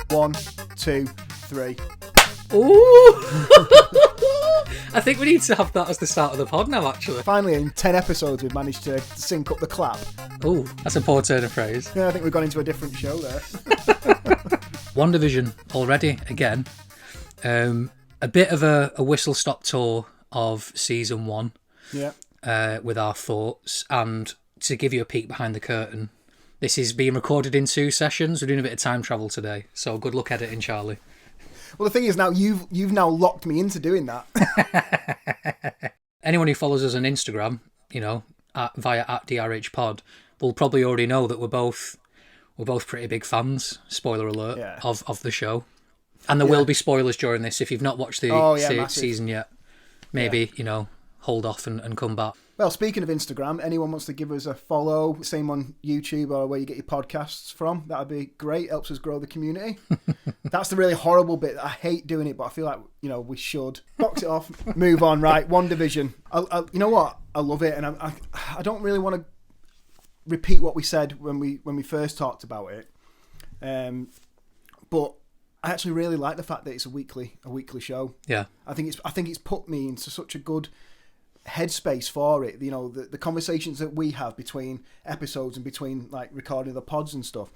1, 2, 3. Ooh! I think we need to have that as the start of the pod now, actually. Finally, in 10 episodes, we've managed to sync up the clap. Ooh, that's a poor turn of phrase. Yeah, I think we've gone into a different show there. WandaVision already, again. A bit of a whistle-stop tour of Season 1 with our thoughts. And to give you a peek behind the curtain, this is being recorded in 2 sessions. We're doing a bit of time travel today, so good luck editing, Charlie. Well, the thing is now, you've now locked me into doing that. Anyone who follows us on Instagram, via @DRHPod, will probably already know that we're both pretty big fans, spoiler alert, of the show. And there will be spoilers during this. If you've not watched the season yet, maybe, hold off and come back. Well, speaking of Instagram, anyone wants to give us a follow, same on YouTube or where you get your podcasts from, that'd be great. Helps us grow the community. That's the really horrible bit. I hate doing it, but I feel like, we should. Box it off, move on, right? WandaVision. You know what? I love it, and I don't really want to repeat what we said when we first talked about it. But I actually really like the fact that it's a weekly show. Yeah. I think it's put me into such a good headspace for it. The conversations that we have between episodes and between like recording the pods and stuff.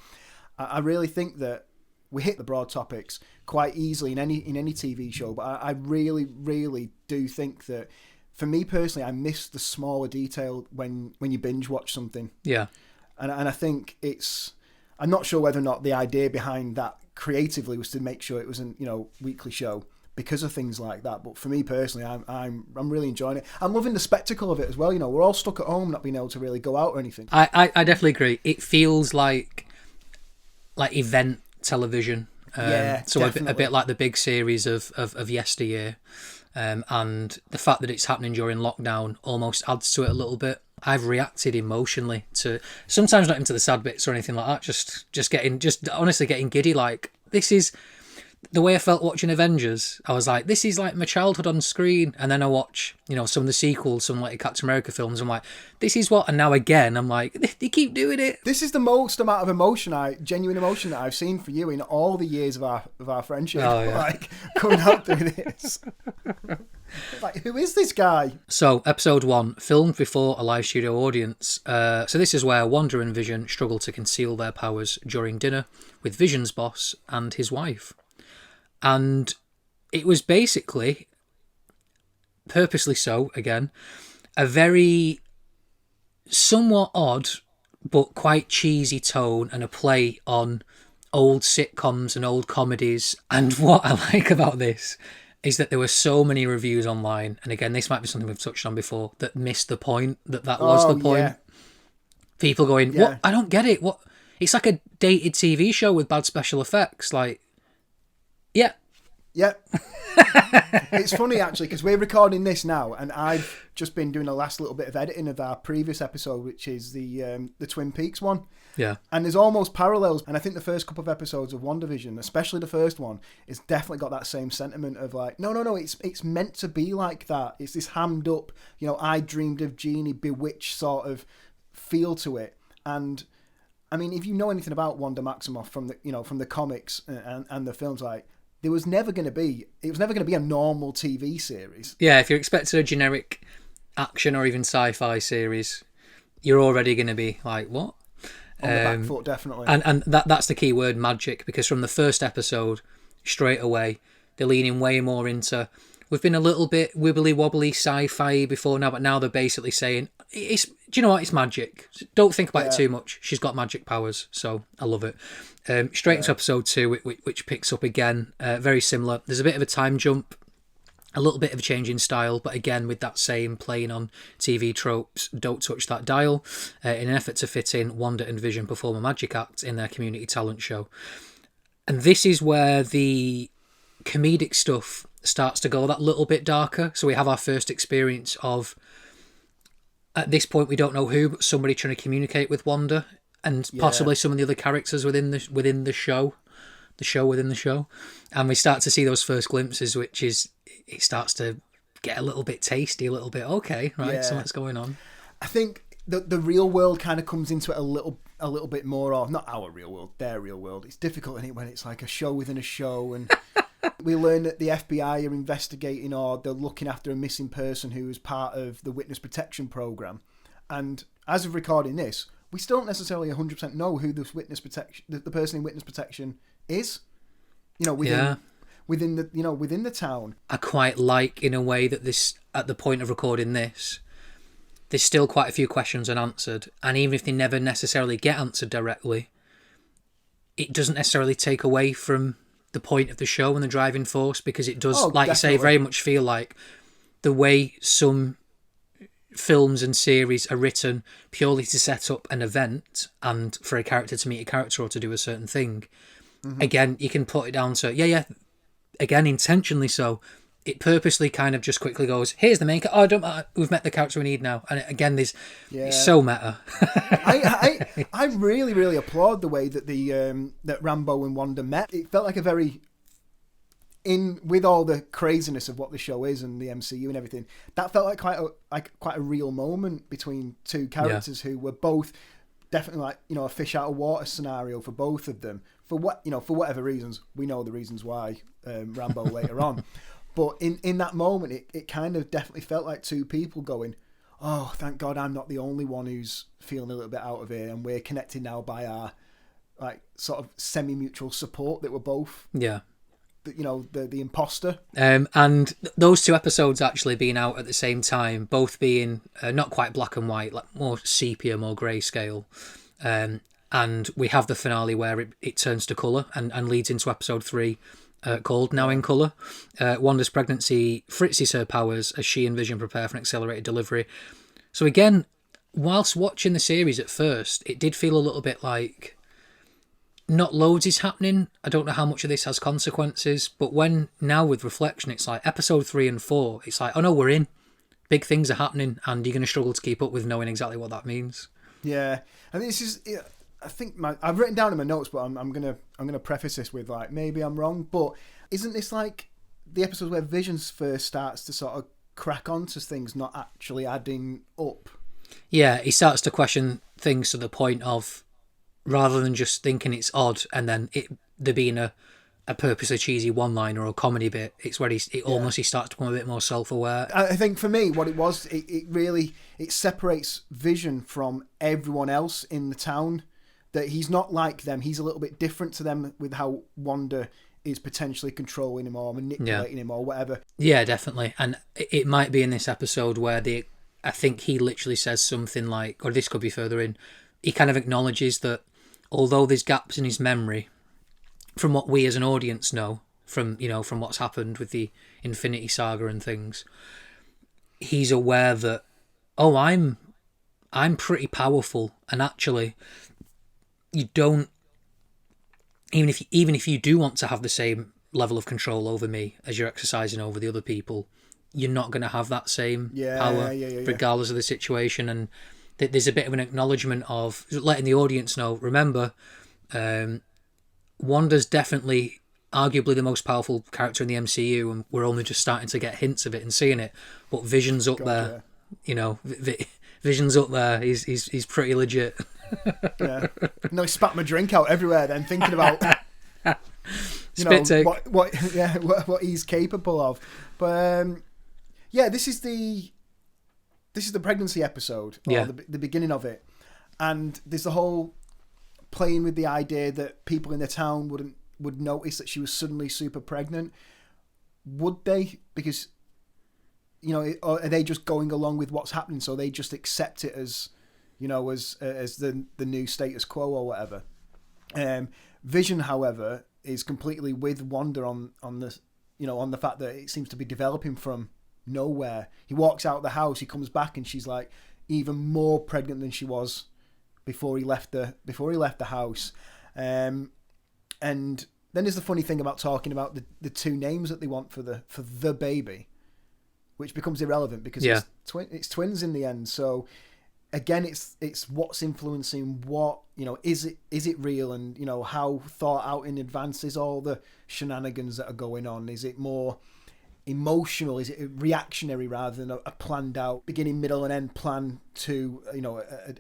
I really think that we hit the broad topics quite easily in any TV show, but I really, really do think that for me personally, I miss the smaller detail when you binge watch something. Yeah. And I think I'm not sure whether or not the idea behind that creatively was to make sure it was a weekly show because of things like that. But for me personally, I'm really enjoying it. I'm loving the spectacle of it as well. We're all stuck at home, not being able to really go out or anything. I definitely agree. It feels like event television. So a bit like the big series of yesteryear. And the fact that it's happening during lockdown almost adds to it a little bit. I've reacted emotionally to, sometimes not into the sad bits or anything like that, just honestly getting giddy. Like, this is the way I felt watching Avengers. I was like, this is like my childhood on screen. And then I watch, some of the sequels, some like Captain America films. I'm like, this is what, and now again, I'm like, they keep doing it. This is the most amount of genuine emotion that I've seen for you in all the years of our friendship. Oh, yeah. Like, coming out through this. Like, who is this guy? So, episode 1, filmed before a live studio audience. So this is where Wanda and Vision struggle to conceal their powers during dinner with Vision's boss and his wife. And it was basically, purposely so, again, a very somewhat odd but quite cheesy tone and a play on old sitcoms and old comedies. And what I like about this is that there were so many reviews online, and again, this might be something we've touched on before, that missed the point, that was the point. Yeah. People going, what? I don't get it. What? It's like a dated TV show with bad special effects. Like, yeah. Yep. It's funny, actually, because we're recording this now, and I've just been doing the last little bit of editing of our previous episode, which is the Twin Peaks one. Yeah. And there's almost parallels, and I think the first couple of episodes of WandaVision, especially the first one, it's definitely got that same sentiment of like, no, it's meant to be like that. It's this hammed up, I dreamed of Jeannie, bewitched sort of feel to it. And I mean, if you know anything about Wanda Maximoff from the comics and the films, like, it was never going to be a normal TV series. Yeah, if you're expecting a generic action or even sci-fi series, you're already going to be like, what? On the back foot, definitely. And that's the key word, magic, because from the first episode, straight away, they're leaning way more into, we've been a little bit wibbly-wobbly sci-fi before now, but now they're basically saying, do you know what, it's magic. Don't think about it too much. She's got magic powers, so I love it. Straight into episode 2, which picks up again, very similar. There's a bit of a time jump, a little bit of a change in style, but again with that same playing on TV tropes, don't touch that dial, in an effort to fit in Wanda and Vision perform a magic act in their community talent show. And this is where the comedic stuff starts to go that little bit darker. So we have our first experience of, at this point we don't know who, but somebody trying to communicate with Wanda, and possibly some of the other characters within the show, within the show. And we start to see those first glimpses, which is, it starts to get a little bit tasty, a little bit, okay, right, so what's going on? I think the real world kind of comes into it a little bit more, or not our real world, their real world. It's difficult, isn't it, when it's like a show within a show, and we learn that the FBI are investigating, or they're looking after a missing person who is part of the witness protection program. And as of recording this, we still don't necessarily 100% know who this witness protection, the person in witness protection is. Within the town. I quite like, in a way, that this, at the point of recording this, there's still quite a few questions unanswered, and even if they never necessarily get answered directly, it doesn't necessarily take away from the point of the show and the driving force, because it does, like definitely. You say, very much feel like the way some films and series are written purely to set up an event and for a character to meet a character or to do a certain thing. Mm-hmm. Again, you can put it down to, again, intentionally so, it purposely kind of just quickly goes, here's the main character, don't matter, we've met the character we need now. And again, it's so meta. I really, really applaud the way that that Rambo and Wanda met. It felt like a very, with all the craziness of what the show is and the MCU and everything, that felt like quite a real moment between two characters who were both definitely like, a fish out of water scenario for both of them. For whatever reasons, we know the reasons why, Rambo later on. But in that moment, it kind of definitely felt like two people going, oh, thank God I'm not the only one who's feeling a little bit out of here, and we're connected now by our like sort of semi-mutual support that we're both, the imposter. And those two episodes actually being out at the same time, both being not quite black and white, like more sepia, more grayscale. And we have the finale where it turns to colour and leads into episode 3, called Now in Colour. Wanda's pregnancy fritzes her powers as she and Vision prepare for an accelerated delivery. So again, whilst watching the series at first, it did feel a little bit like not loads is happening. I don't know how much of this has consequences, but now with reflection, it's like episode 3 and 4, it's like, oh no, we're in. Big things are happening, and you're going to struggle to keep up with knowing exactly what that means. Yeah, and this is... I think I've written down in my notes, but I'm gonna preface this with like, maybe I'm wrong, but isn't this like the episode where Vision first starts to sort of crack onto things not actually adding up? Yeah, he starts to question things to the point of, rather than just thinking it's odd and then there being a purposely cheesy one-liner or a comedy bit, it's where he starts to become a bit more self-aware. I think for me, what it was, it really separates Vision from everyone else in the town. That he's not like them. He's a little bit different to them with how Wanda is potentially controlling him or manipulating him or whatever. Yeah, definitely. And it might be in this episode where I think he literally says something like, or this could be further in, he kind of acknowledges that although there's gaps in his memory, from what we as an audience know, from what's happened with the Infinity Saga and things, he's aware that, oh, I'm pretty powerful, and actually... you don't, even if you do want to have the same level of control over me as you're exercising over the other people, you're not going to have that same power regardless of the situation. And there's a bit of an acknowledgement of letting the audience know, remember, Wanda's definitely arguably the most powerful character in the MCU, and we're only just starting to get hints of it and seeing it, but Vision's up there. Vision's up there. He's pretty legit. Yeah. No, he spat my drink out everywhere then, thinking about what he's capable of. But this is the pregnancy episode, or the beginning of it, and there's the whole playing with the idea that people in the town would notice that she was suddenly super pregnant. Would they? Because or are they just going along with what's happening, so they just accept it as as the new status quo or whatever. Vision, however, is completely with Wanda on the fact that it seems to be developing from nowhere. He walks out of the house, he comes back, and she's like even more pregnant than she was before he left the house. And then there's the funny thing about talking about the two names that they want for the baby, which becomes irrelevant because it's twins in the end. So again, it's what's influencing what, is it real, and how thought out in advance is all the shenanigans that are going on. Is it more emotional? Is it reactionary rather than a planned out beginning, middle, and end plan to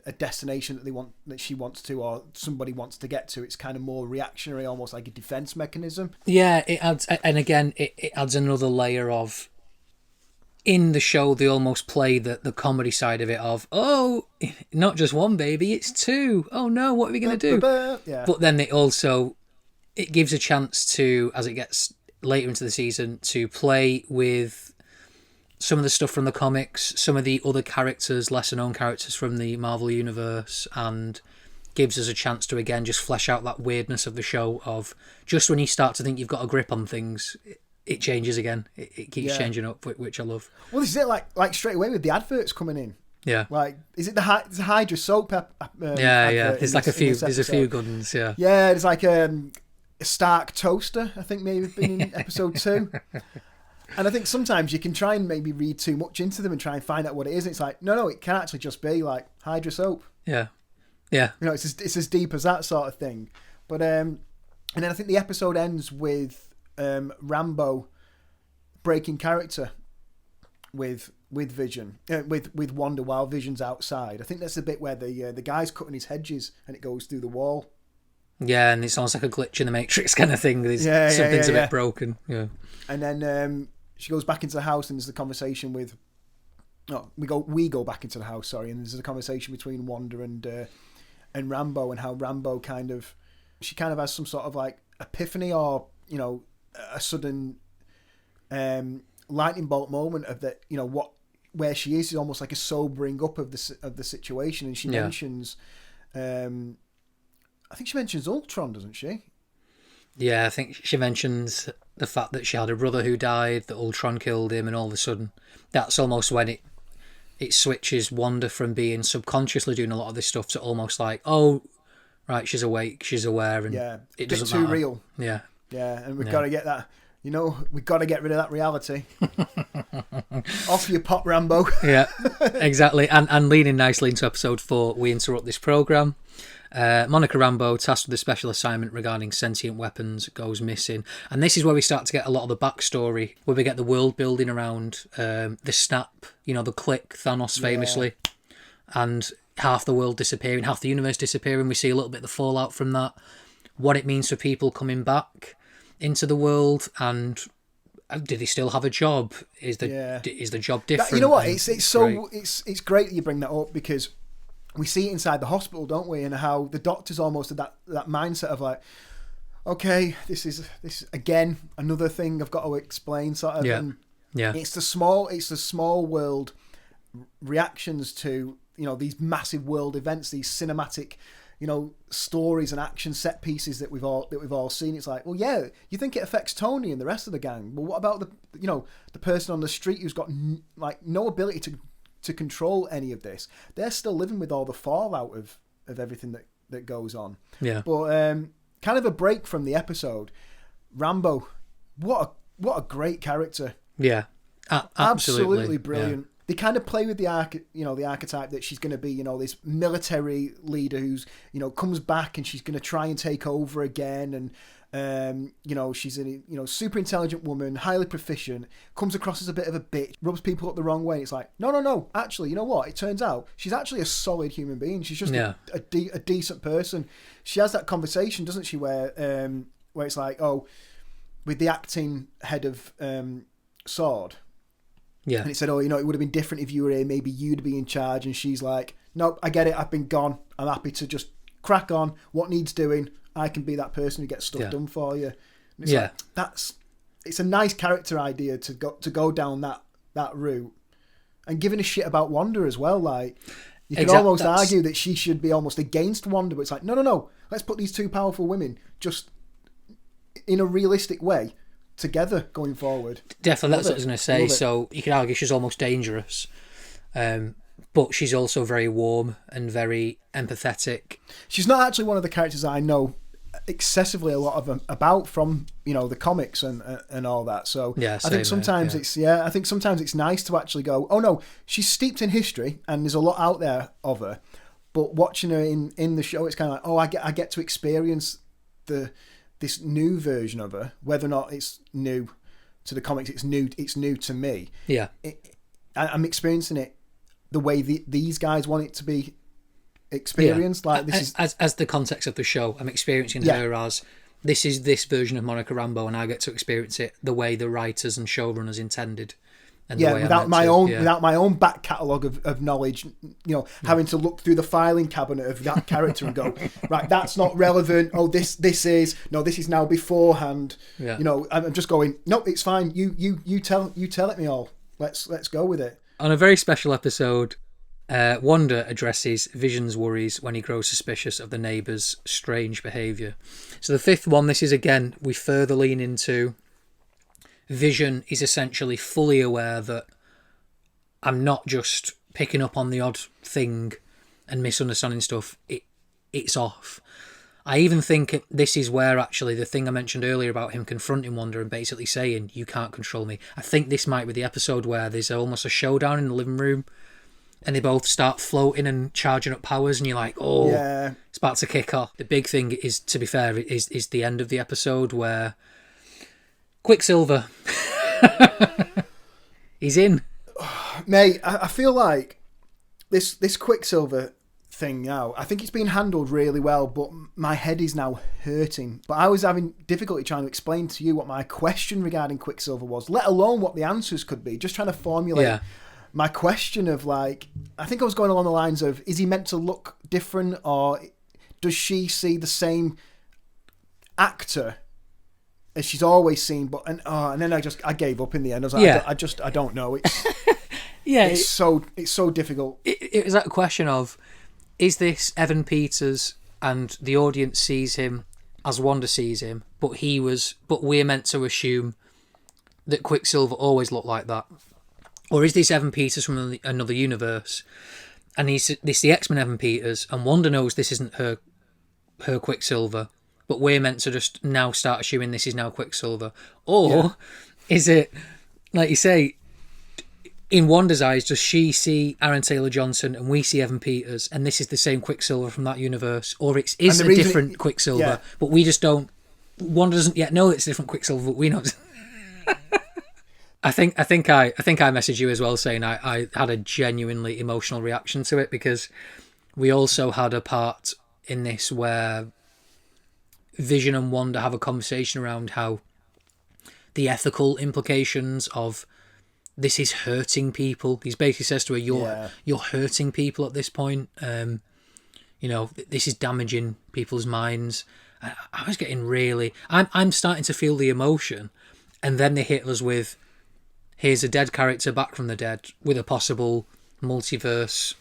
a destination that she wants to, or somebody wants to get to? It's kind of more reactionary, almost like a defense mechanism. Yeah, it adds, and again, it adds another layer of. In the show, they almost play the comedy side of it of, oh, not just one baby, it's two. Oh no, what are we going to do? Yeah. But then it gives a chance to, as it gets later into the season, to play with some of the stuff from the comics, some of the other characters, lesser known characters from the Marvel universe, and gives us a chance to again just flesh out that weirdness of the show of just when you start to think you've got a grip on things, it changes again. It keeps changing up, which I love. Well, this is it. Like straight away with the adverts coming in. Yeah. Like, is it the Hydra soap? Yeah. There's like a few. There's a few good ones. Yeah. Yeah. There's like a Stark toaster. I think maybe been in episode 2. And I think sometimes you can try and maybe read too much into them and try and find out what it is. And it's like, no, it can actually just be like Hydra soap. Yeah. Yeah. It's as deep as that sort of thing. But and then I think the episode ends with Rambo breaking character with Vision, with Wanda while Vision's outside. I think that's the bit where the guy's cutting his hedges and it goes through the wall. Yeah, and it's almost like a glitch in the Matrix kind of thing. Something's a bit broken. Yeah. And then she goes back into the house and there's the conversation with. No, we go back into the house. Sorry, and there's a conversation between Wanda and Rambo, and how Rambo she kind of has some sort of like epiphany, or a sudden lightning bolt moment of that, where she is almost like a sobering up of the situation. And she mentions, I think she mentions Ultron, doesn't she? Yeah, I think she mentions the fact that she had a brother who died, that Ultron killed him, and all of a sudden, that's almost when it switches Wanda from being subconsciously doing a lot of this stuff to almost like, oh, right, she's awake, she's aware, and it doesn't matter. Too real. Yeah. Yeah, and we've got to get that. We've got to get rid of that reality. Off your pop, Rambo. Yeah, exactly. And leading nicely into episode 4, we interrupt this programme. Monica Rambeau, tasked with a special assignment regarding sentient weapons, goes missing. And this is where we start to get a lot of the backstory, where we get the world building around the snap, the click, Thanos famously, and half the world disappearing, half the universe disappearing. We see a little bit of the fallout from that, what it means for people coming back into the world, and do they still have a job? Is the job different? You know what? It's great that you bring that up, because we see it inside the hospital, don't we? And how the doctor's almost at that mindset of like, okay, this is again another thing I've got to explain, sort of. Yeah. And yeah. It's the small world reactions to these massive world events, these cinematic stories and action set pieces that we've all seen. It's like, well, yeah, you think it affects Tony and the rest of the gang, but what about the person on the street who's got no ability to control any of this? They're still living with all the fallout of everything that goes on. Yeah. But kind of a break from the episode, Rambo, what a great character. Yeah. Absolutely brilliant. Yeah. They kind of play with the archetype that she's going to be, this military leader who's, comes back and she's going to try and take over again. And, she's a, super intelligent woman, highly proficient, comes across as a bit of a bitch, rubs people up the wrong way. It's like, no. Actually, you know what? It turns out she's actually a solid human being. She's just a decent person. She has that conversation, doesn't she? Where it's like, oh, with the acting head of Sword. Yeah. And it said, oh, it would have been different if you were here. Maybe you'd be in charge. And she's like, no, I get it. I've been gone. I'm happy to just crack on. What needs doing? I can be that person who gets stuff done for you. And it's like, it's a nice character idea to go down that route, and giving a shit about Wanda as well. Like, you could almost argue that she should be almost against Wanda, but it's like, no. Let's put these two powerful women just in a realistic way together going forward. Definitely, that's what I was going to say. So you could argue she's almost dangerous, but she's also very warm and very empathetic. She's not actually one of the characters I know excessively a lot of them about from the comics and all that. So I think sometimes it's nice to actually go, oh no, she's steeped in history and there's a lot out there of her. But watching her in the show, it's kind of like, oh, I get to experience this new version of her, whether or not it's new to the comics. It's new to me. Yeah. I'm experiencing it the way these guys want it to be experienced. Like this is as the context of the show. I'm experiencing her as this is this version of Monica Rambeau, and I get to experience it the way the writers and showrunners intended. And without my own back catalogue of knowledge, having to look through the filing cabinet of that character and go, right, that's not relevant. Oh, this is now beforehand. Yeah. I'm just going, no, it's fine. You tell it me all. Let's go with it. On a very special episode, Wanda addresses Vision's worries when he grows suspicious of the neighbour's strange behaviour. So the fifth one, this is again, we further lean into Vision is essentially fully aware that I'm not just picking up on the odd thing and misunderstanding stuff. It's off. I even think this is where actually the thing I mentioned earlier about him confronting Wanda and basically saying, you can't control me. I think this might be the episode where there's almost a showdown in the living room and they both start floating and charging up powers and you're like, it's about to kick off. The big thing is, to be fair, is the end of the episode where Quicksilver, he's in. Mate, I feel like this Quicksilver thing now, I think it's been handled really well, but my head is now hurting. But I was having difficulty trying to explain to you what my question regarding Quicksilver was, let alone what the answers could be. Just trying to formulate my question of, like, I think I was going along the lines of, is he meant to look different, or does she see the same actor as she's always seen? But and then I gave up in the end. I was like, I don't know. It's it's so difficult. It was that question of, is this Evan Peters and the audience sees him as Wanda sees him, but we're meant to assume that Quicksilver always looked like that? Or is this Evan Peters from another universe, and this the X-Men Evan Peters, and Wanda knows this isn't her Quicksilver, but we're meant to just now start assuming this is now Quicksilver? Or is it, like you say, in Wanda's eyes, does she see Aaron Taylor-Johnson and we see Evan Peters, and this is the same Quicksilver from that universe? Or is a different Quicksilver, but we just don't... Wanda doesn't yet know it's a different Quicksilver, but we know... I think I messaged you as well saying I had a genuinely emotional reaction to it, because we also had a part in this where Vision and Wanda have a conversation around how the ethical implications of this is hurting people. He basically says to her, you're hurting people at this point. This is damaging people's minds. I was getting really... I'm starting to feel the emotion, and then they hit us with, here's a dead character back from the dead with a possible multiverse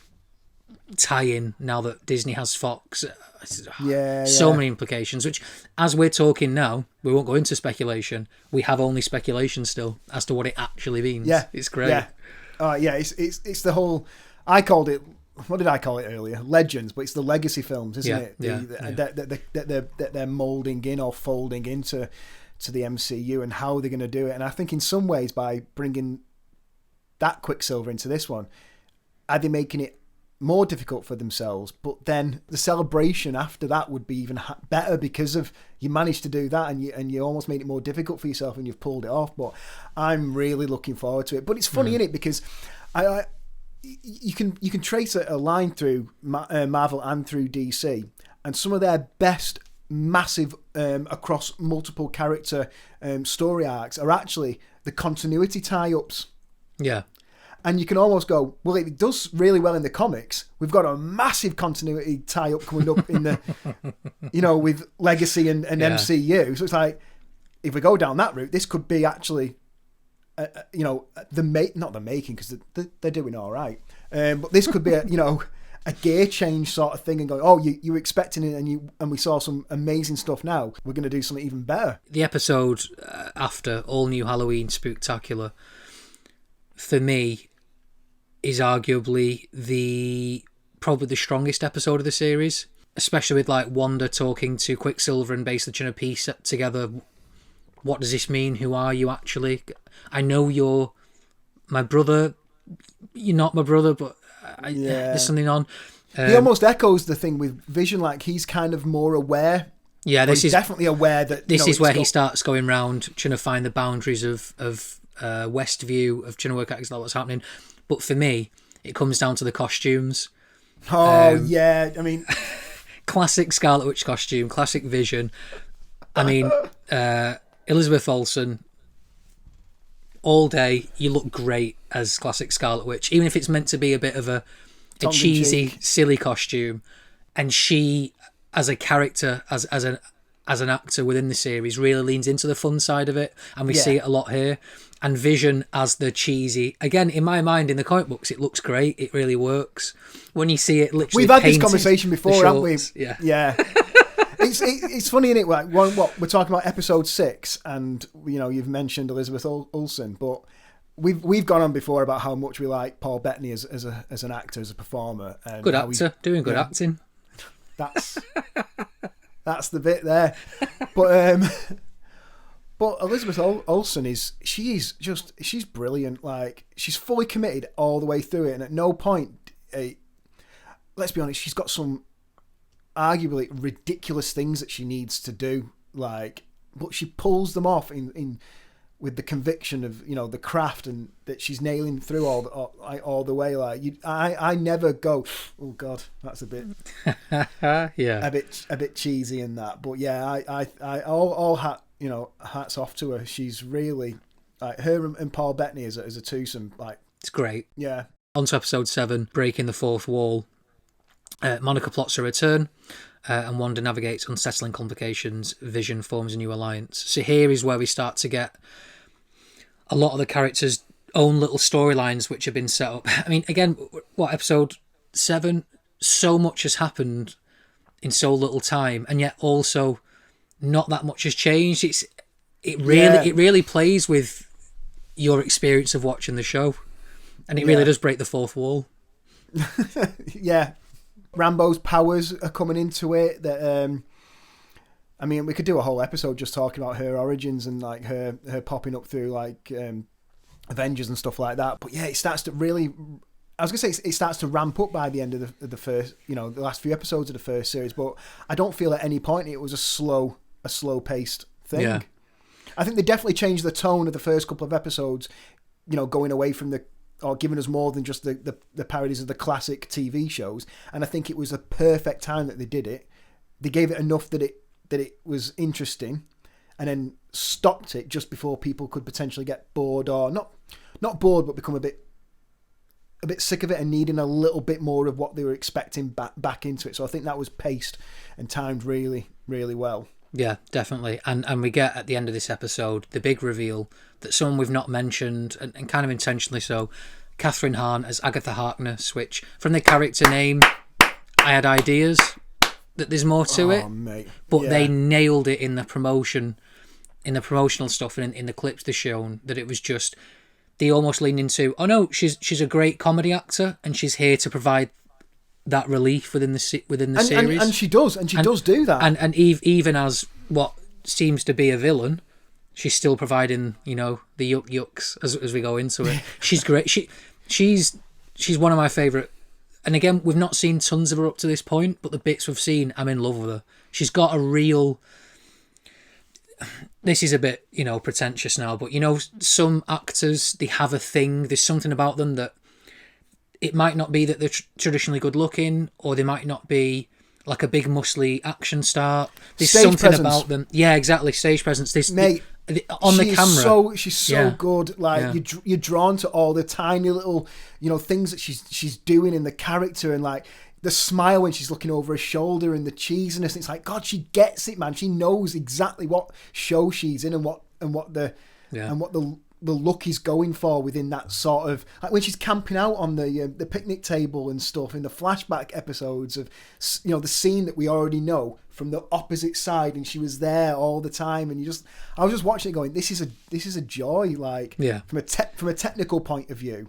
tie-in now that Disney has Fox. So many implications, which, as we're talking now, we won't go into speculation. We have only speculation still as to what it actually means. Yeah. It's great. Yeah. It's the whole... I called it... What did I call it earlier? Legends, but it's the legacy films, isn't it? That they're moulding in or folding into the MCU, and how they're going to do it. And I think in some ways, by bringing that Quicksilver into this one, are they making it more difficult for themselves? But then the celebration after that would be even better, because of you managed to do that, and you almost made it more difficult for yourself, and you've pulled it off. But I'm really looking forward to it. But it's funny, isn't it? Because you can trace a line through Marvel and through DC, and some of their best massive across multiple character story arcs are actually the continuity tie-ups. Yeah. And you can almost go, well, it does really well in the comics. We've got a massive continuity tie-up coming up in the, with Legacy and MCU. So it's like, if we go down that route, this could be actually, not the making, because they're doing all right. But this could be a gear change sort of thing, and going, oh, you were expecting it, and we saw some amazing stuff. Now we're going to do something even better. The episode after All New Halloween Spooktacular, for me, is arguably probably the strongest episode of the series, especially with like Wanda talking to Quicksilver and basically trying to piece together, what does this mean? Who are you actually? I know you're my brother. You're not my brother, but there's something on. He almost echoes the thing with Vision, like he's kind of more aware Yeah, this is definitely aware that this is where he starts going round trying to find the boundaries of Westview, of trying to work out exactly what's happening. But for me, it comes down to the costumes. Oh yeah, I mean, classic Scarlet Witch costume, classic Vision. I mean, Elizabeth Olsen. All day, you look great as classic Scarlet Witch, even if it's meant to be a bit of a cheesy, silly costume. And she, as a character, as an actor within the series, really leans into the fun side of it, and we see it a lot here. And Vision as the cheesy, again, in my mind, in the comic books, it looks great. It really works when you see it. Literally, we've had this conversation before, haven't we? Yeah. It's funny, isn't it? Like, what we're talking about episode 6, and you've mentioned Elizabeth Olsen, but we've gone on before about how much we like Paul Bettany as an actor, as a performer. And good actor, doing good acting. That's the bit there. But Elizabeth Olsen she's brilliant. Like, she's fully committed all the way through it, and at no point, let's be honest, she's got some arguably ridiculous things that she needs to do, like, but she pulls them off in with the conviction of the craft, and that she's nailing through all the way. Like, I never go, oh god, that's a bit a bit cheesy in that, but yeah, I all hats off to her. She's really, like, her and Paul Bettany as a twosome, like, it's great. Yeah. On to episode 7, breaking the fourth wall. Monica plots a return, and Wanda navigates unsettling complications. Vision forms a new alliance. So here is where we start to get a lot of the characters' own little storylines which have been set up. I mean, again, episode 7? So much has happened in so little time, and yet also not that much has changed. It really plays with your experience of watching the show, and it really does break the fourth wall. Yeah. Rambo's powers are coming into it. That I mean, we could do a whole episode just talking about her origins and, like, her popping up through, like, Avengers and stuff like that. But yeah, it starts to really, I was gonna say, it starts to ramp up by the end of the first, the last few episodes of the first series. But I don't feel at any point it was a slow paced thing. Yeah. I think they definitely changed the tone of the first couple of episodes, going away from or giving us more than just the parodies of the classic TV shows. And I think it was a perfect time that they did it. They gave it enough that it was interesting, and then stopped it just before people could potentially get bored, or not bored, but become a bit sick of it and needing a little bit more of what they were expecting back into it. So I think that was paced and timed really, really well. Yeah, definitely. And we get at the end of this episode the big reveal that someone we've not mentioned, and kind of intentionally so, Catherine Hahn as Agatha Harkness, which, from the character name, I had ideas that there's more to it. Mate. But they nailed it in the promotional stuff, and in the clips they're shown, that it was just, they almost leaned into, oh no, she's a great comedy actor, and she's here to provide that relief within the series, and she does do that. And even as what seems to be a villain, she's still providing the yucks as we go into it. She's great. She's one of my favourite. And again, we've not seen tons of her up to this point, but the bits we've seen, I'm in love with her. She's got a real. This is a bit pretentious now, but some actors, they have a thing. There's something about them that. It might not be that they're traditionally good looking, or they might not be like a big muscly action star. There's stage something presence. About them. Yeah, exactly. Stage presence. Mate, on the camera. She's so good. Like, you're drawn to all the tiny little, things that she's doing in the character, and, like, the smile when she's looking over her shoulder, and the cheesiness. It's like, God, she gets it, man. She knows exactly what show she's in, and what the look is going for within that sort of, like, when she's camping out on the picnic table and stuff in the flashback episodes of the scene that we already know from the opposite side, and she was there all the time, and I was just watching it going, this is a joy, like, from a technical point of view,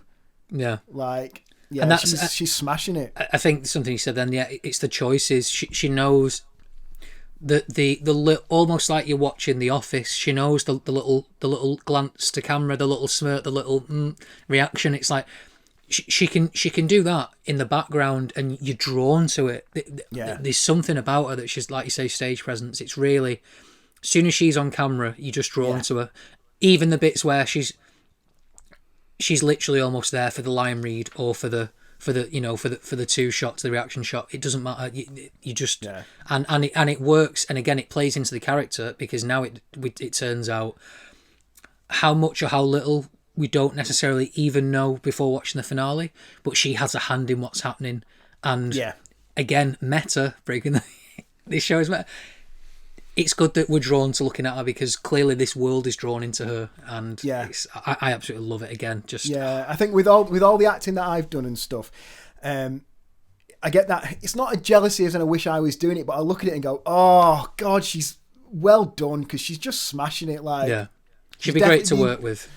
like, and she's smashing it. I think something you said then, it's the choices. She knows the almost like you're watching The Office. She knows the little glance to camera, the little smirk, the little reaction. It's like she can do that in the background, and you're drawn to it. There's something about her that she's, like you say, stage presence. It's really, as soon as she's on camera, you're just drawn to her. Even the bits where she's literally almost there for the line read or for the two shots, the reaction shot. It doesn't matter. You just and it works. And again, it plays into the character, because now it turns out how much or how little we don't necessarily even know before watching the finale, but she has a hand in what's happening. And again, meta, breaking this show is meta. It's good that we're drawn to looking at her, because clearly this world is drawn into her, and I absolutely love it. Again, I think with all the acting that I've done and stuff, I get that it's not a jealousy as in I wish I was doing it, but I look at it and go, oh God, she's well done, because she's just smashing it. Like, she'd be great to work with.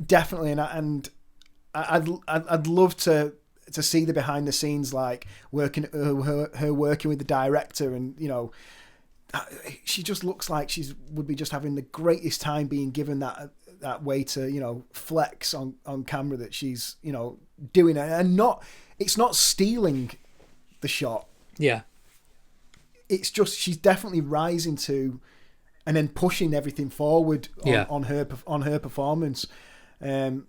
Definitely, and I'd love to see the behind the scenes, like her working with the director, and she just looks like would be just having the greatest time being given that way to flex on camera that she's doing it, and it's not stealing the shot. It's just she's definitely rising to, and then pushing everything forward on her performance. I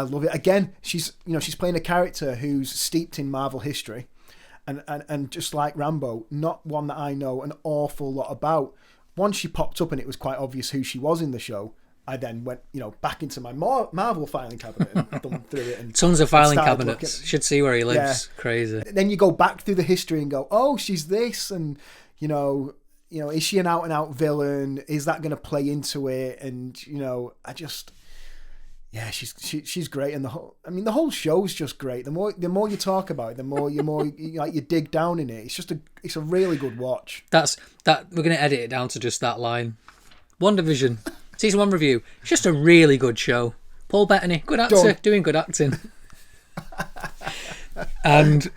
love it. Again, she's playing a character who's steeped in Marvel history, and just like Rambo, not one that I know an awful lot about. Once she popped up and it was quite obvious who she was in the show, I then went back into my Marvel filing cabinet and thumbed through it. And tons of filing cabinets. Should see where he lives. Crazy. Then you go back through the history and go, oh, she's this, and is she an out and out villain? Is that going to play into it? And she's great, and the whole show's just great. The more you talk about it, the more you dig down in it. It's a really good watch. We're going to edit it down to just that line. WandaVision season 1 review. It's just a really good show. Paul Bettany, good actor, doing good acting. and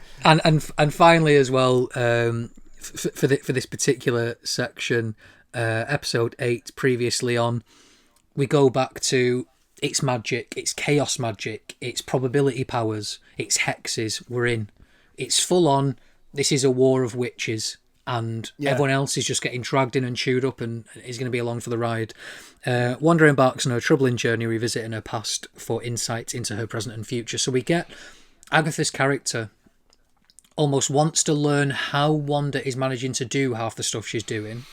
finally as well, for this particular section, episode 8 previously on, we go back to it's magic, it's chaos magic, it's probability powers, it's hexes. We're in. It's full on. This is a war of witches, and everyone else is just getting dragged in and chewed up, and is going to be along for the ride. Wanda embarks on a troubling journey, revisiting her past for insights into her present and future. So we get Agatha's character almost wants to learn how Wanda is managing to do half the stuff she's doing.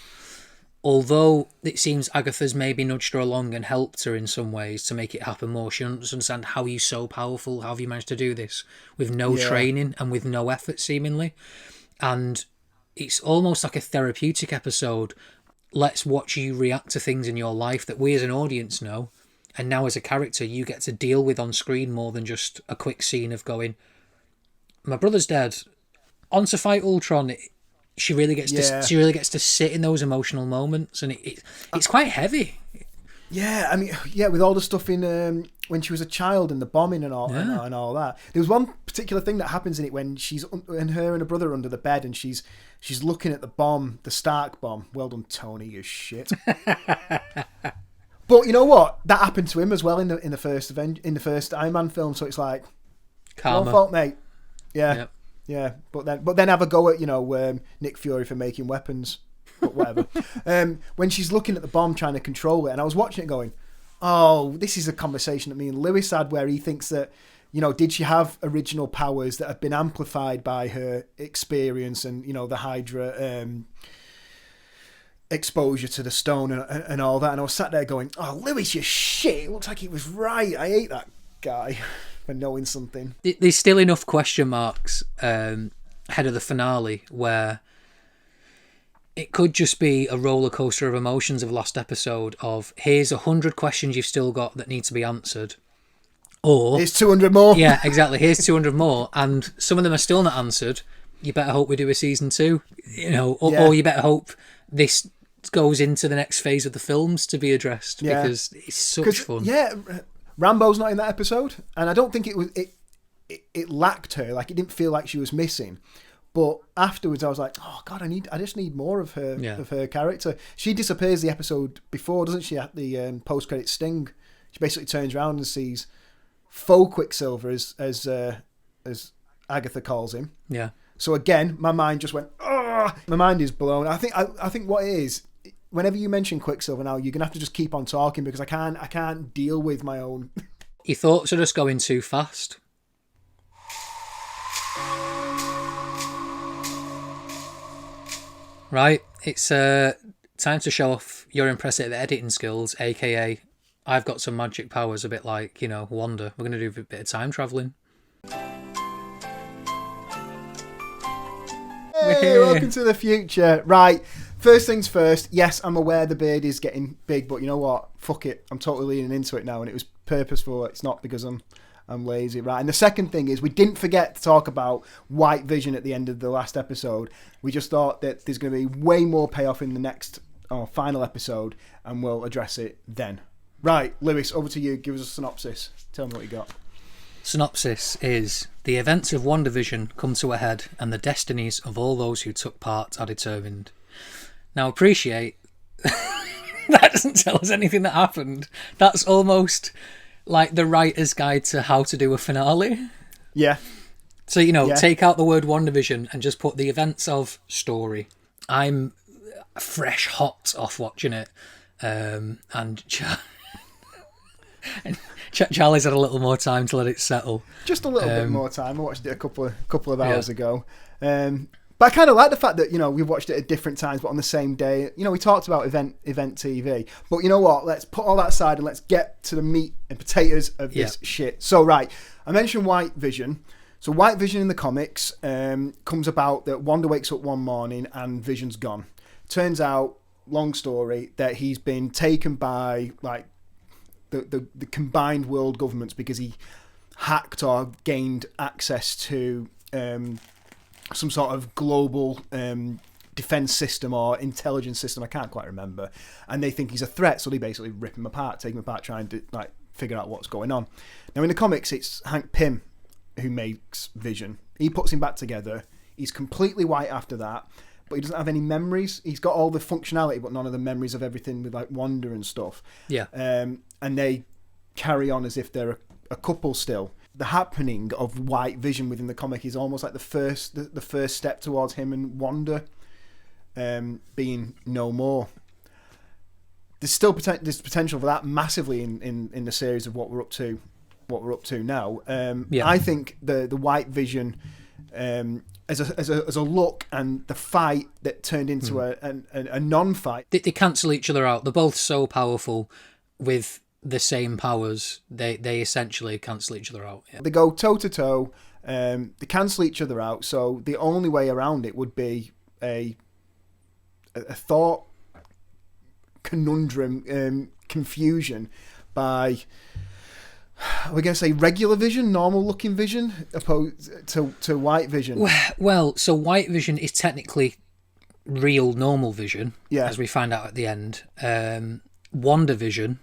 Although it seems Agatha's maybe nudged her along and helped her in some ways to make it happen more. She doesn't understand how you're so powerful. How have you managed to do this with no training and with no effort, seemingly? And it's almost like a therapeutic episode. Let's watch you react to things in your life that we as an audience know. And now as a character, you get to deal with on screen more than just a quick scene of going, my brother's dead. On to fight Ultron. She really gets to sit in those emotional moments, and it's quite heavy. With all the stuff in when she was a child and the bombing and all that. There was one particular thing that happens in it when her and her brother are under the bed, and she's looking at the bomb, the Stark bomb. Well done, Tony, you shit. But you know what? That happened to him as well in the first Iron Man film. So it's like, karma. Your fault, mate. Yeah. Yep. Yeah, but then have a go at Nick Fury for making weapons, but whatever. When she's looking at the bomb trying to control it, and I was watching it going, oh, this is a conversation that me and Lewis had where he thinks that did she have original powers that have been amplified by her experience and the Hydra exposure to the stone and all that. And I was sat there going, oh, Lewis, you shit! It looks like he was right. I hate that guy. For knowing something. There's still enough question marks ahead of the finale where it could just be a roller coaster of emotions of last episode of here's 100 questions you've still got that need to be answered, or here's 200 more. Yeah, exactly. Here's 200 more, and some of them are still not answered. You better hope we do a season 2, or you better hope this goes into the next phase of the films to be addressed because it's such fun. Yeah. Rambo's not in that episode, and I don't think it lacked her. Like, it didn't feel like she was missing. But afterwards, I was like, oh God, I just need more of her character. She disappears the episode before, doesn't she? At the post-credit sting, she basically turns around and sees faux Quicksilver, as Agatha calls him. Yeah. So again, my mind just went, oh, my mind is blown. I think what it is, whenever you mention Quicksilver now, you're gonna have to just keep on talking because I can't deal with my own. Your thoughts are just going too fast. Right, it's time to show off your impressive editing skills, aka I've got some magic powers, a bit like, Wanda. We're going to do a bit of time travelling. Hey, welcome to the future. Right, first things first, yes, I'm aware the beard is getting big, but you know what? Fuck it. I'm totally leaning into it now, and it was purposeful. It's not because I'm lazy, right? And the second thing is we didn't forget to talk about White Vision at the end of the last episode. We just thought that there's going to be way more payoff in the next final episode, and we'll address it then. Right, Lewis, over to you. Give us a synopsis. Tell me what you got. Synopsis is: the events of WandaVision come to a head, and the destinies of all those who took part are determined. Now, appreciate that doesn't tell us anything that happened. That's almost like the writer's guide to how to do a finale. Yeah. So, take out the word WandaVision and just put the events of story. I'm fresh hot off watching it. And Charlie's had a little more time to let it settle. Just a little bit more time. I watched it a couple of hours ago. But I kind of like the fact that, we watched it at different times, but on the same day. We talked about event TV. But you know what? Let's put all that aside and let's get to the meat and potatoes of this shit. So, right. I mentioned White Vision. So White Vision in the comics comes about that Wanda wakes up one morning and Vision's gone. Turns out, long story, that he's been taken by like the combined world governments because he hacked or gained access to some sort of global defense system or intelligence system. I can't quite remember. And they think he's a threat, so they basically rip him apart, take him apart, trying to figure out what's going on. Now in the comics, it's Hank Pym who makes Vision. He puts him back together. He's completely white after that, but he doesn't have any memories. He's got all the functionality, but none of the memories of everything with Wanda and stuff. Yeah. And they carry on as if they're a couple still. The happening of White Vision within the comic is almost like the first step towards him and Wanda being no more. There's still there's potential for that massively in the series of what we're up to now. I think the White Vision as a look and the fight that turned into a non-fight. They cancel each other out. They're both so powerful with the same powers. They essentially cancel each other out. Yeah. They go toe to toe. They cancel each other out. So the only way around it would be a thought conundrum, confusion by, we're going to say regular Vision, normal looking Vision, opposed to White Vision. Well, so White Vision is technically real normal Vision, as we find out at the end. WandaVision,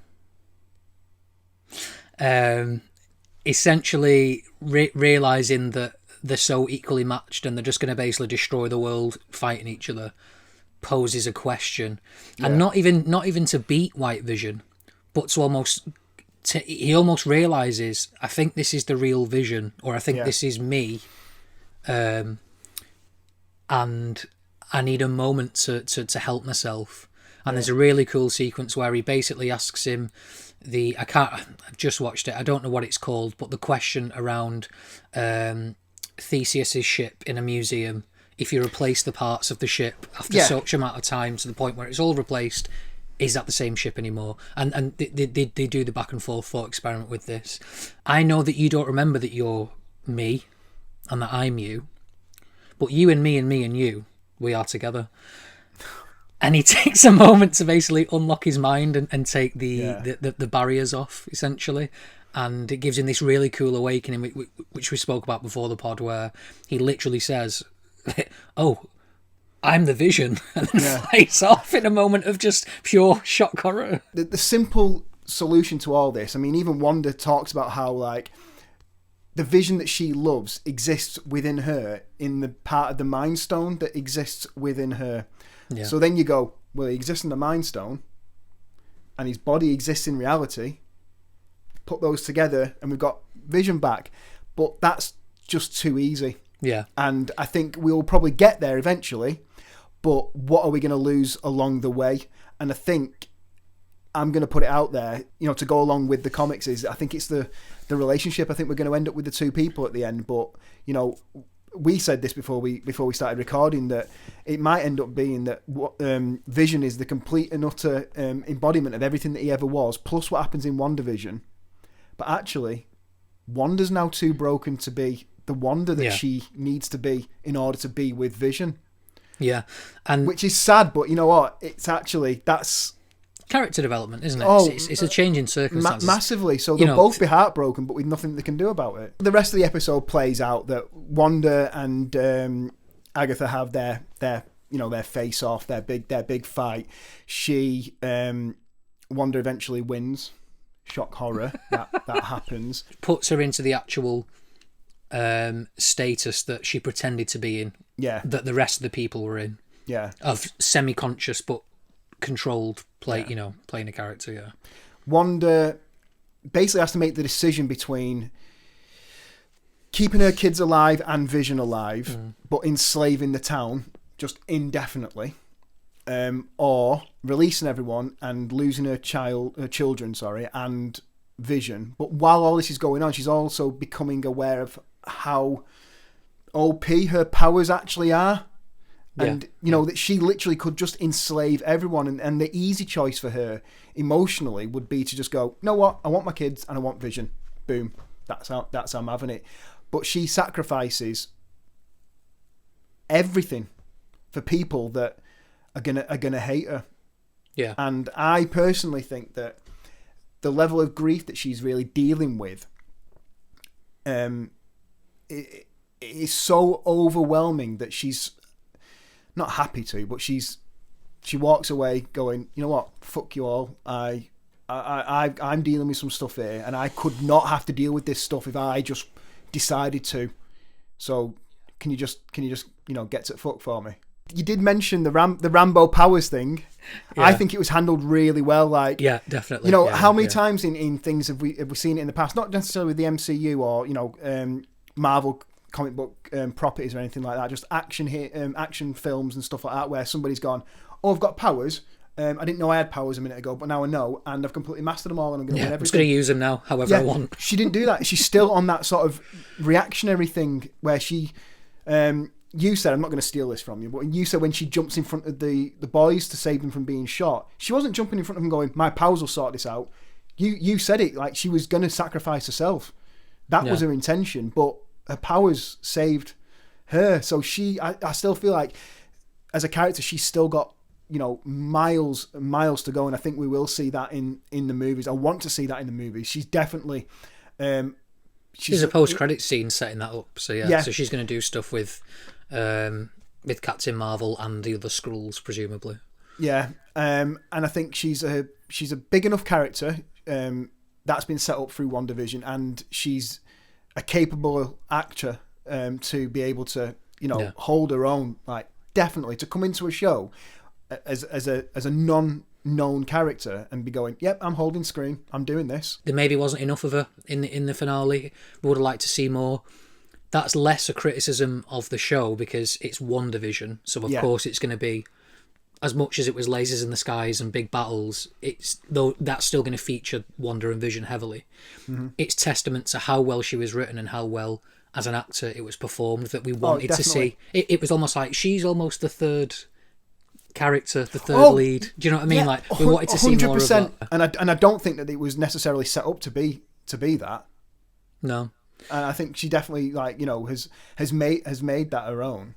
essentially realising that they're so equally matched and they're just going to basically destroy the world fighting each other, poses a question. And not even to beat White Vision, but to he almost realises, I think this is the real Vision, or I think this is me, and I need a moment to help myself. And there's a really cool sequence where he basically asks him I've just watched it, I don't know what it's called, but the question around Theseus's ship in a museum, if you replace the parts of the ship after such amount of time to the point where it's all replaced, is that the same ship anymore? And they do the back and forth thought experiment with this. I know that you don't remember that you're me and that I'm you, but you and me and me and you, we are together. And he takes a moment to basically unlock his mind and take the barriers off, essentially. And it gives him this really cool awakening, which we spoke about before the pod, where he literally says, "Oh, I'm the Vision," and then flies off in a moment of just pure shock horror. The simple solution to all this, I mean, even Wanda talks about how, the Vision that she loves exists within her in the part of the Mind Stone that exists within her. Yeah. So then you go, well, he exists in the Mind Stone, and his body exists in reality. put those together and we've got Vision back. But that's just too easy. Yeah. And I think we'll probably get there eventually, but what are we going to lose along the way? And I think I'm going to put it out there, to go along with the comics is I think it's the relationship. I think we're going to end up with the two people at the end, but, we said this before we started recording, that it might end up being that Vision is the complete and utter embodiment of everything that he ever was, plus what happens in WandaVision. But actually, Wanda's now too broken to be the Wanda that she needs to be in order to be with Vision. Yeah. And which is sad, but you know what? It's actually, that's... character development, isn't it? Oh, it's a change in circumstances. Massively. So they'll both be heartbroken, but with nothing they can do about it. The rest of the episode plays out that Wanda and Agatha have their face off, their big fight. Wanda eventually wins. Shock horror. that happens. Puts her into the actual status that she pretended to be in. Yeah. That the rest of the people were in. Yeah. Of semi-conscious but controlled playing a character. Yeah. Wanda basically has to make the decision between keeping her kids alive and Vision alive, but enslaving the town just indefinitely, or releasing everyone and losing her children, and Vision. But while all this is going on, she's also becoming aware of how OP her powers actually are. And, that she literally could just enslave everyone. And the easy choice for her emotionally would be to just go, you know what? I want my kids and I want Vision. Boom. That's how I'm having it. But she sacrifices everything for people that are gonna hate her. Yeah. And I personally think that the level of grief that she's really dealing with it is so overwhelming that she's not happy to, but she walks away going, you know what, fuck you all. I'm dealing with some stuff here, and I could not have to deal with this stuff if I just decided to. So can you just get to fuck for me? You did mention the Rambo powers thing. Yeah. I think it was handled really well. Like, yeah, definitely. How many times in things have we seen it in the past? Not necessarily with the MCU or Marvel comic book properties or anything like that. Just action films and stuff like that, where somebody's gone, "Oh, I've got powers. I didn't know I had powers a minute ago, but now I know, and I've completely mastered them all, and I'm going to win everything. I'm just going to use them now, however I want." She didn't do that. She's still on that sort of reactionary thing where she. You said, I'm not going to steal this from you, but you said when she jumps in front of the boys to save them from being shot, she wasn't jumping in front of them going, "My powers will sort this out." You said it like she was going to sacrifice herself. That was her intention, but her powers saved her. So I still feel like as a character, she's still got, miles and miles to go, and I think we will see that in the movies. I want to see that in the movies. She's definitely... There's a post-credit scene setting that up, so so she's going to do stuff with Captain Marvel and the other Skrulls, presumably. Yeah, and I think she's a big enough character that's been set up through WandaVision, and she's a capable actor to be able to hold her own. Like, definitely to come into a show as a non-known character and be going, "Yep, I'm holding screen, I'm doing this." There maybe wasn't enough of her in the finale. We would have liked to see more. That's less a criticism of the show because it's WandaVision, so of course it's going to be, as much as it was lasers in the skies and big battles, that's still going to feature Wanda and Vision heavily. Mm-hmm. It's testament to how well she was written and how well as an actor it was performed that we wanted to see. It was almost like she's almost the third character, the third lead. Do you know what I mean? Yeah, like, we wanted to see 100%. More of that. And I don't think that it was necessarily set up to be that. No. And I think she definitely has made that her own.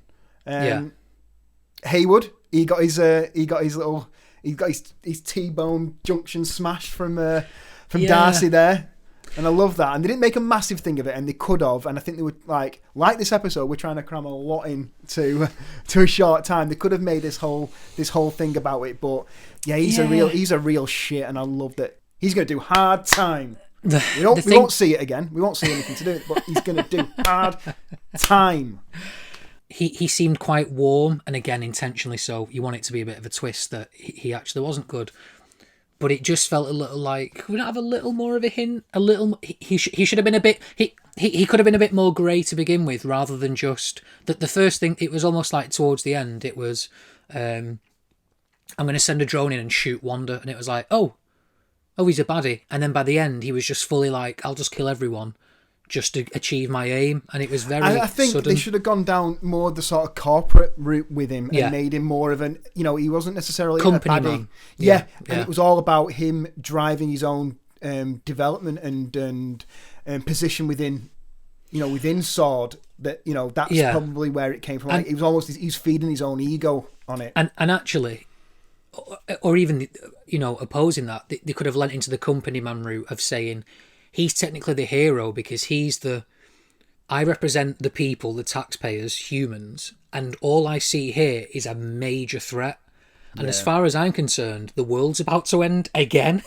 Haywood, he got his T-bone junction smashed from Darcy there. And I love that. And they didn't make a massive thing of it, and they could have. And I think they would like this episode. We're trying to cram a lot into a short time. They could have made this whole thing about it. But he's a real shit, and I love that he's going to do hard time. We won't see it again. We won't see anything to do with it, but he's going to do hard time. He seemed quite warm, and again intentionally so. You want it to be a bit of a twist that he actually wasn't good. but it just felt a little like, could we not have a little more of a hint? A little. He should have been a bit. He could have been a bit more grey to begin with, rather than just the first thing. It was almost like towards the end. It was, I'm going to send a drone in and shoot Wanda, and it was like, oh, he's a baddie. And then by the end, he was just fully like, I'll just kill everyone just to achieve my aim. And it was very I think sudden. They should have gone down more the sort of corporate route with him and made him more of an, he wasn't necessarily company a baddie. man. Yeah. And it was all about him driving his own development and position within, within Sword. That, that's probably where it came from. Like, it was almost, he's feeding his own ego on it. And actually, or even, opposing that, they could have lent into the company man route of saying, he's technically the hero because I represent the people, the taxpayers, humans, and all I see here is a major threat. And as far as I'm concerned, the world's about to end again.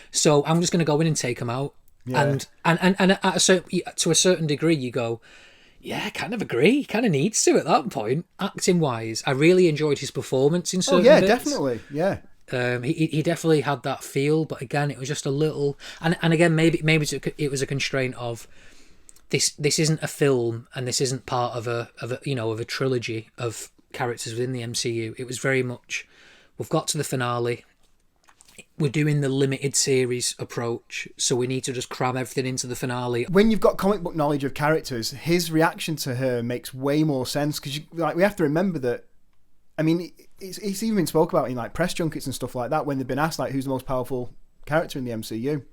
So I'm just going to go in and take them out. Yeah. And to a certain degree, you go, yeah, I kind of agree. He kind of needs to at that point. Acting wise, I really enjoyed his performance in certain bits. Definitely. Yeah. He definitely had that feel, but again, it was just a little, and again, maybe it was a constraint of this isn't a film, and this isn't part of a trilogy of characters within the MCU. It was very much, we've got to the finale, we're doing the limited series approach, so we need to just cram everything into the finale. When you've got comic book knowledge of characters, his reaction to her makes way more sense, because we have to remember that, I mean, it's even been spoke about in like press junkets and stuff like that when they've been asked like who's the most powerful character in the MCU.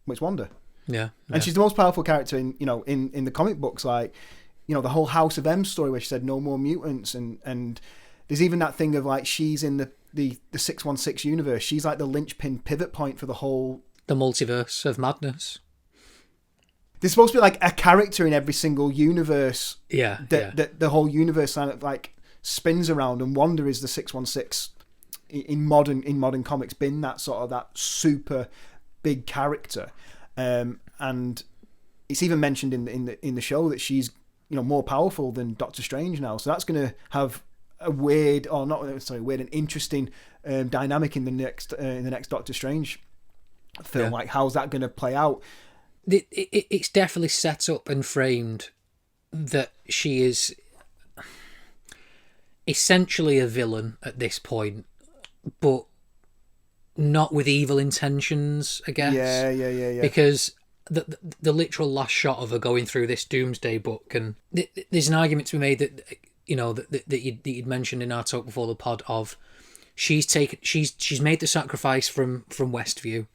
Well, it's Wanda. Yeah. And she's the most powerful character in the comic books, like, the whole House of M story where she said no more mutants, and there's even that thing of like she's in the 616 universe. She's like the linchpin pivot point for the whole multiverse of madness. There's supposed to be like a character in every single universe. Yeah. That the whole universe like spins around, and Wanda is the 616 in modern comics, been that sort of that super big character, and it's even mentioned in the show that she's more powerful than Doctor Strange now, so that's going to have a weird, or not necessarily weird, an interesting dynamic in the next Doctor Strange film. Like, how's that going to play out? It's definitely set up and framed that she is essentially a villain at this point, but not with evil intentions, I guess. Yeah. Because the literal last shot of her going through this Doomsday book, and there's an argument to be made that that you'd mentioned in our talk before the pod of she's made the sacrifice from Westview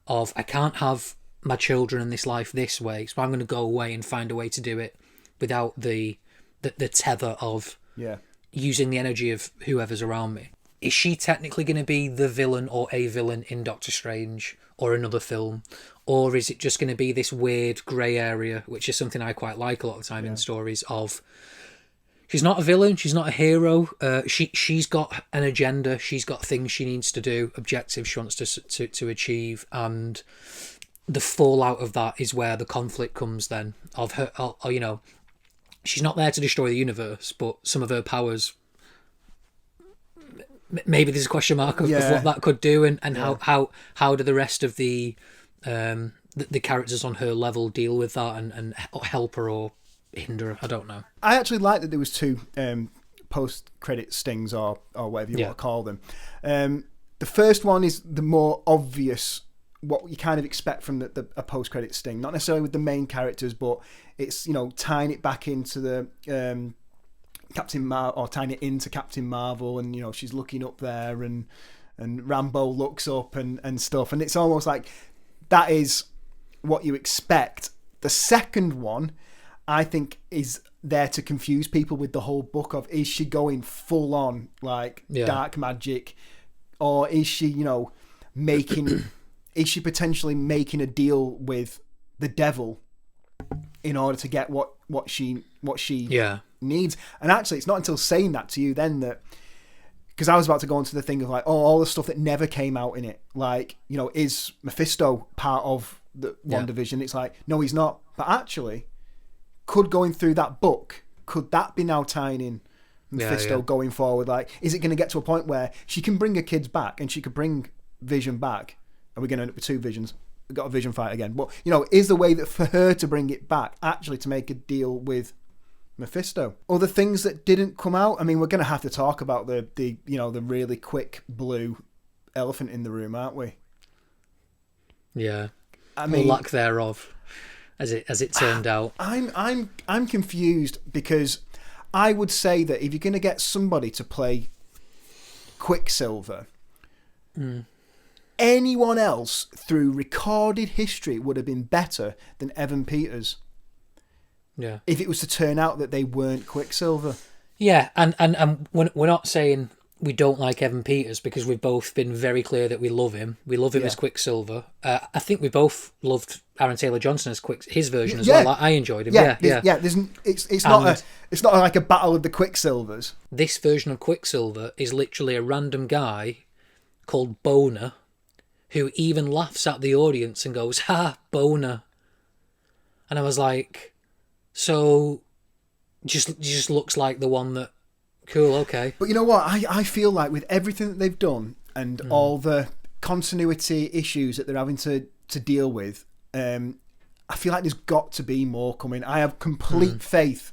of, I can't have my children in this life this way, so I'm going to go away and find a way to do it without the tether of using the energy of whoever's around me. Is she technically going to be the villain or a villain in Doctor Strange or another film? Or is it just going to be this weird grey area, which is something I quite like a lot of the time in stories of, she's not a villain, she's not a hero, she's got an agenda, she's got things she needs to do, objectives she wants to achieve, and the fallout of that is where the conflict comes then, of her, she's not there to destroy the universe, but some of her powers, maybe there's a question mark of what that could do, and how do the rest of the characters on her level deal with that and help her or hinder her? I don't know. I actually like that there was two post-credit stings or whatever you want to call them. The first one is the more obvious, what you kind of expect from a post-credit sting, not necessarily with the main characters, but it's tying it back into the tying it into Captain Marvel, and she's looking up there, and Rambo looks up and stuff, and it's almost like that is what you expect. The second one, I think, is there to confuse people with the whole book of, is she going full on like dark magic, or is she is she potentially making a deal with the devil in order to get what she needs? And actually, it's not until saying that to you then that, because I was about to go into the thing of like, all the stuff that never came out in it, like, is Mephisto part of the WandaVision? It's like, no, he's not. But actually, could going through that book, could that be now tying in Mephisto going forward? Like, is it going to get to a point where she can bring her kids back and she could bring Vision back, Are we going to end up with two Visions? We've got a Vision fight again. But, is the way that for her to bring it back actually to make a deal with Mephisto? Other things that didn't come out. I mean, we're going to have to talk about the really quick blue elephant in the room, aren't we? Yeah. I mean, or lack thereof, as it turned out. I'm confused because I would say that if you're going to get somebody to play Quicksilver, anyone else through recorded history would have been better than Evan Peters. Yeah. If it was to turn out that they weren't Quicksilver. Yeah, and we're not saying we don't like Evan Peters, because we've both been very clear that we love him. We love him as Quicksilver. I think we both loved Aaron Taylor Johnson as his version as well. I enjoyed him. Yeah. It's not like a battle of the Quicksilvers. This version of Quicksilver is literally a random guy called Boner, who even laughs at the audience and goes, "Ha, Boner." And I was like, so just looks like the one that. Cool, okay. But you know what? I feel like with everything that they've done and all the continuity issues that they're having to deal with, I feel like there's got to be more coming. I have complete faith.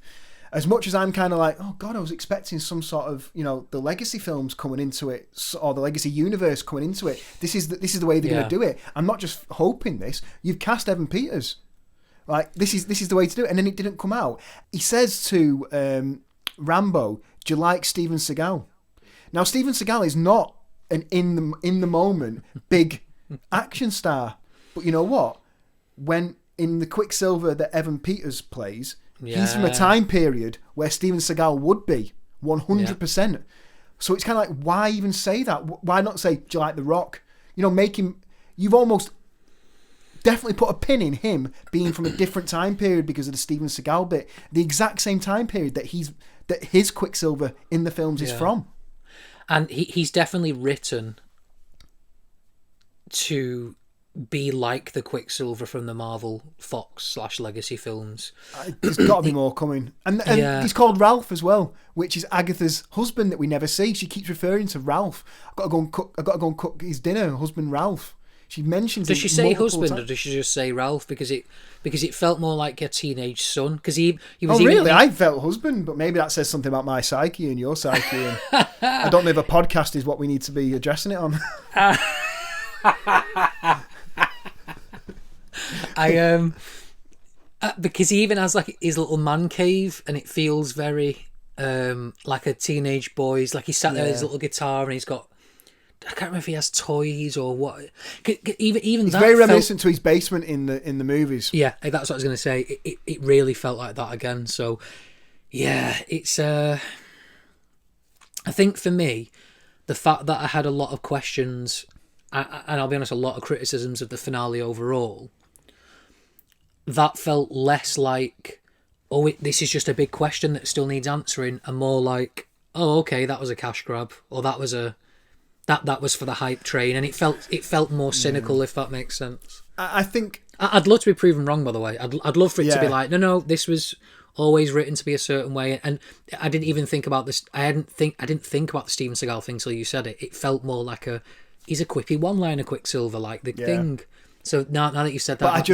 As much as I'm kind of like, oh God, I was expecting some sort of, the legacy films coming into it, or the legacy universe coming into it. This is the way they're going to do it. I'm not just hoping this. You've cast Evan Peters. Like, this is the way to do it. And then it didn't come out. He says to Rambo, "Do you like Steven Seagal?" Now, Steven Seagal is not an in the moment big action star, but you know what? When in the Quicksilver that Evan Peters plays, he's from a time period where Steven Seagal would be 100%. Yeah. So it's kind of like, why even say that? Why not say, "Do you like The Rock?" Make him. You've almost definitely put a pin in him being from a different time period because of the Steven Seagal bit. The exact same time period that his Quicksilver in the films is from. And he's definitely written to be like the Quicksilver from the Marvel Fox/Legacy films. There's got to be more coming. And he's called Ralph as well, which is Agatha's husband that we never see. She keeps referring to Ralph. I've got to go and cook his dinner, husband Ralph. She mentions. Does she say husband or does she just say Ralph? Because it felt more like a teenage son. Because he was. Oh really? I felt husband, but maybe that says something about my psyche and your psyche. And I don't know if a podcast is what we need to be addressing it on. Because he even has like his little man cave, and it feels very like a teenage boy's. Like he sat there with his little guitar, and he's got. I can't remember if he has toys or what. Even he's very reminiscent to his basement in the movies. Yeah, that's what I was going to say. It really felt like that again. So, yeah, it's. I think for me, the fact that I had a lot of questions, and I'll be honest, a lot of criticisms of the finale overall, that felt less like, this is just a big question that still needs answering, and more like, oh, okay, that was a cash grab, or that was a. That was for the hype train, and it felt more cynical, if that makes sense. I think I'd love to be proven wrong. By the way, I'd love for it to be like, no, this was always written to be a certain way, and I didn't even think about this. I didn't think about the Steven Seagal thing till you said it. It felt more like he's a quippy one-liner Quicksilver, like the thing. So now that you said that,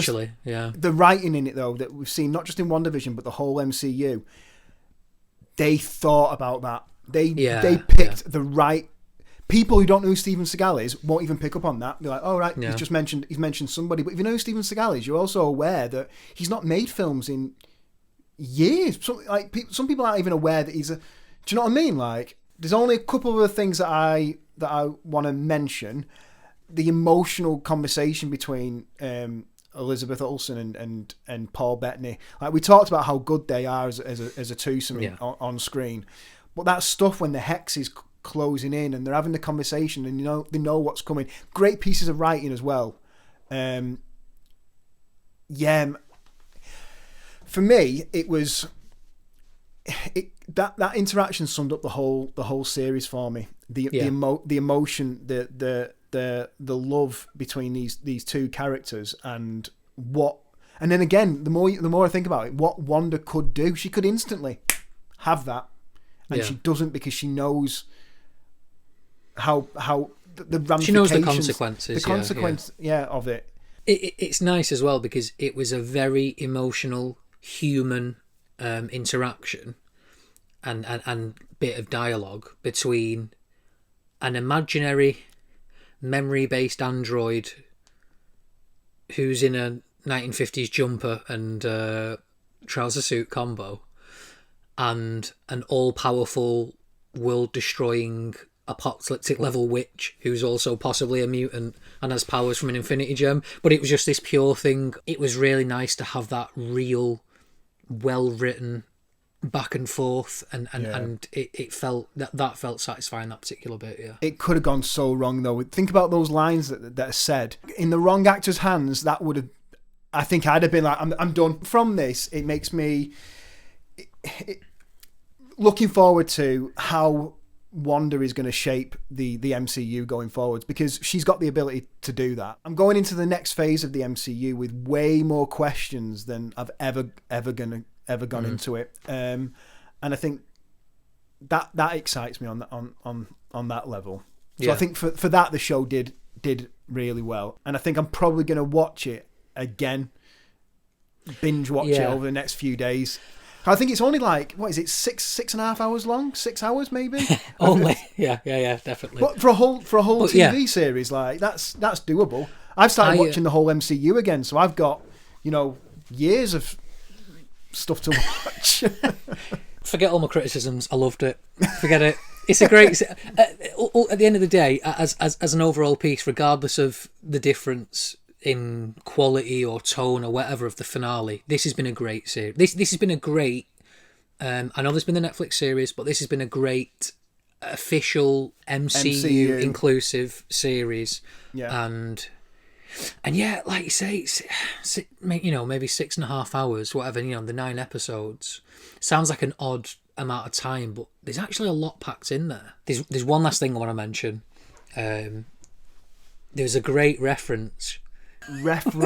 the writing in it though that we've seen not just in WandaVision but the whole MCU, they thought about that. They picked the right. People who don't know who Steven Seagal is won't even pick up on that. Be like, oh, right, he's mentioned somebody. But if you know who Steven Seagal is, you're also aware that he's not made films in years. Some people aren't even aware that he's a... Do you know what I mean? Like, there's only a couple of other things that I want to mention. The emotional conversation between Elizabeth Olsen and Paul Bettany. Like, we talked about how good they are as a twosome on screen. But that stuff when the hex is closing in and they're having the conversation and they know what's coming. Great pieces of writing as well. For me, it was that interaction summed up the whole series for me. The emotion, the love between these two characters, and then again, the more I think about it, what Wanda could do, she could instantly have that, and she doesn't, because she knows how the ramifications. She knows the consequences. The consequence, of it. It's nice as well because it was a very emotional, human interaction and bit of dialogue between an imaginary, memory-based android who's in a 1950s jumper and trouser suit combo, and an all-powerful, world-destroying, apocalyptic-level witch who's also possibly a mutant and has powers from an infinity gem. But it was just this pure thing. It was really nice to have that real, well-written back and forth, and it felt that felt satisfying, that particular bit. It could have gone so wrong though. Think about those lines that are said in the wrong actor's hands. That would have, I think I'd have been like, I'm done from this. It makes me looking forward to how Wanda is going to shape the MCU going forwards, because she's got the ability to do that. I'm going into the next phase of the MCU with way more questions than I've ever gone into it, and I think that excites me on that level. So I think for that the show did really well, and I think I'm probably going to watch it again, binge watch it over the next few days. I think it's only like, what is it, 6.5 hours long? 6 hours maybe? Only, yeah, definitely. But for a whole TV series, like that's doable. I've started watching the whole MCU again, so I've got years of stuff to watch. Forget all my criticisms. I loved it. Forget it. It's a great. At the end of the day, as an overall piece, regardless of the difference in quality or tone or whatever of the finale, this has been a great series. This has been a great. I know there's been the Netflix series, but this has been a great official MCU inclusive series. Yeah. And yeah, like you say, maybe 6.5 hours, whatever. The 9 episodes sounds like an odd amount of time, but there's actually a lot packed in there. There's one last thing I want to mention. There's a great reference. That's what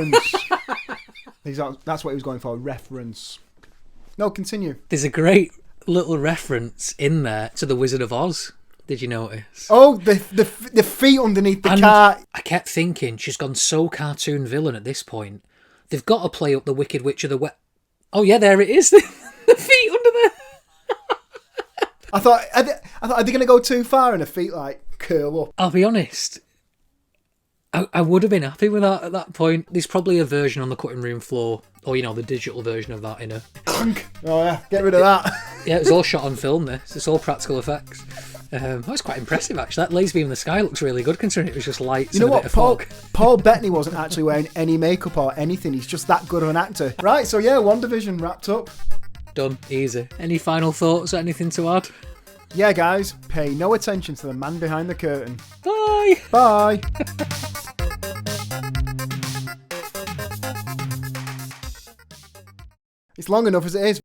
he was going for. Reference. No, continue. There's a great little reference in there to the Wizard of Oz. Did you notice? Oh, the feet underneath the car. I kept thinking, she's gone so cartoon villain at this point. They've got to play up the Wicked Witch of the West. Oh yeah, there it is. The feet under there. I thought, are they going to go too far and the feet like curl up? I'll be honest. I would have been happy with that at that point. There's probably a version on the cutting room floor, or the digital version of that in a. Oh yeah, get rid of that. Yeah, it was all shot on film. It's all practical effects. That was quite impressive actually. That laser beam in the sky looks really good considering it was just lights. You know and a what? bit of fog. Paul Bettany wasn't actually wearing any makeup or anything. He's just that good of an actor. Right. So yeah, WandaVision wrapped up. Done. Easy. Any final thoughts? Anything to add? Yeah, guys. Pay no attention to the man behind the curtain. Bye. Bye. It's long enough as it is.